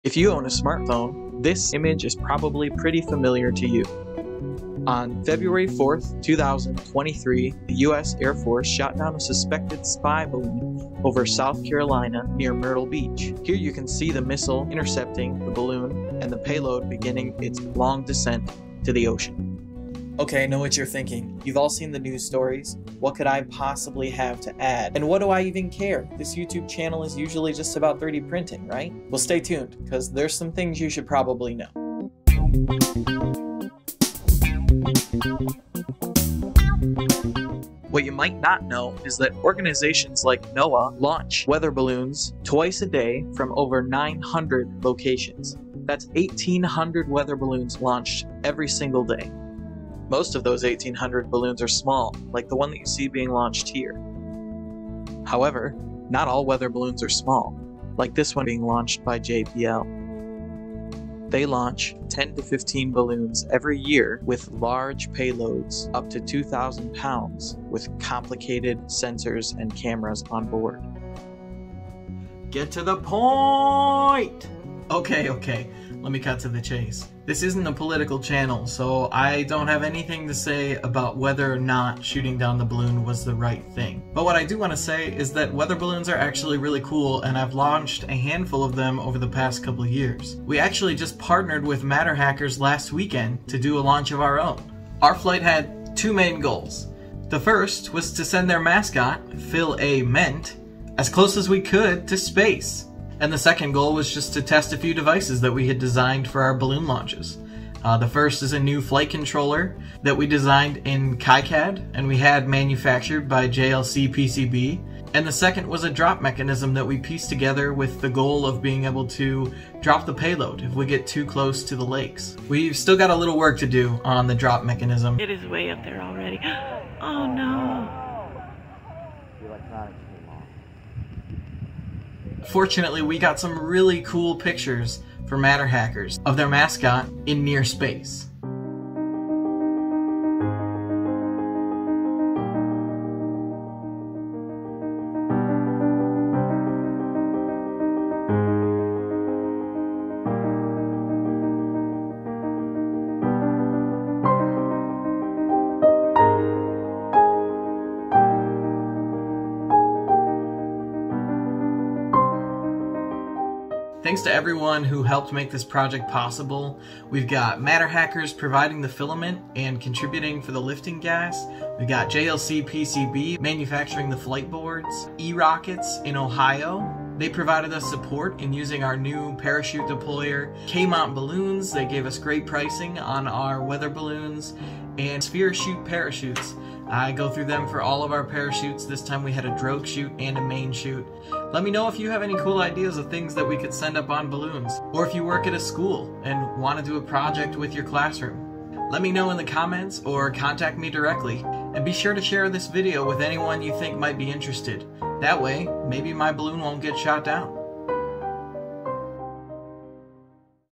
If you own a smartphone, this image is probably pretty familiar to you. On February 4th, 2023, the U.S. Air Force shot down a suspected spy balloon over South Carolina near Myrtle Beach. Here you can see the missile intercepting the balloon and the payload beginning its long descent to the ocean. Okay, I know what you're thinking. You've all seen the news stories. What could I possibly have to add? And what do I even care? This YouTube channel is usually just about 3D printing, right? Well, stay tuned, because there's some things you should probably know. What you might not know is that organizations like NOAA launch weather balloons twice a day from over 900 locations. That's 1,800 weather balloons launched every single day. Most of those 1,800 balloons are small, like the one that you see being launched here. However, not all weather balloons are small, like this one being launched by JPL. They launch 10 to 15 balloons every year with large payloads up to 2,000 pounds with complicated sensors and cameras on board. Get to the point! Okay, let me cut to the chase. This isn't a political channel, so I don't have anything to say about whether or not shooting down the balloon was the right thing. But what I do want to say is that weather balloons are actually really cool, and I've launched a handful of them over the past couple of years. We actually just partnered with MatterHackers last weekend to do a launch of our own. Our flight had two main goals. The first was to send their mascot, Phil-A-Ment, as close as we could to space. And the second goal was just to test a few devices that we had designed for our balloon launches. The first is a new flight controller that we designed in KiCad and we had manufactured by JLCPCB. And the second was a drop mechanism that we pieced together with the goal of being able to drop the payload if we get too close to the lakes. We've still got a little work to do on the drop mechanism. It is way up there already. Oh no. Fortunately, we got some really cool pictures for MatterHackers of their mascot in near space. Thanks to everyone who helped make this project possible. We've got MatterHackers providing the filament and contributing for the lifting gas. We've got JLCPCB manufacturing the flight boards. E-Rockets in Ohio. They provided us support in using our new parachute deployer. K-Mount Balloons, they gave us great pricing on our weather balloons. And Sphere Chute parachutes. I go through them for all of our parachutes. This time we had a drogue chute and a main chute. Let me know if you have any cool ideas of things that we could send up on balloons, or if you work at a school and want to do a project with your classroom. Let me know in the comments or contact me directly, and be sure to share this video with anyone you think might be interested. That way, maybe my balloon won't get shot down.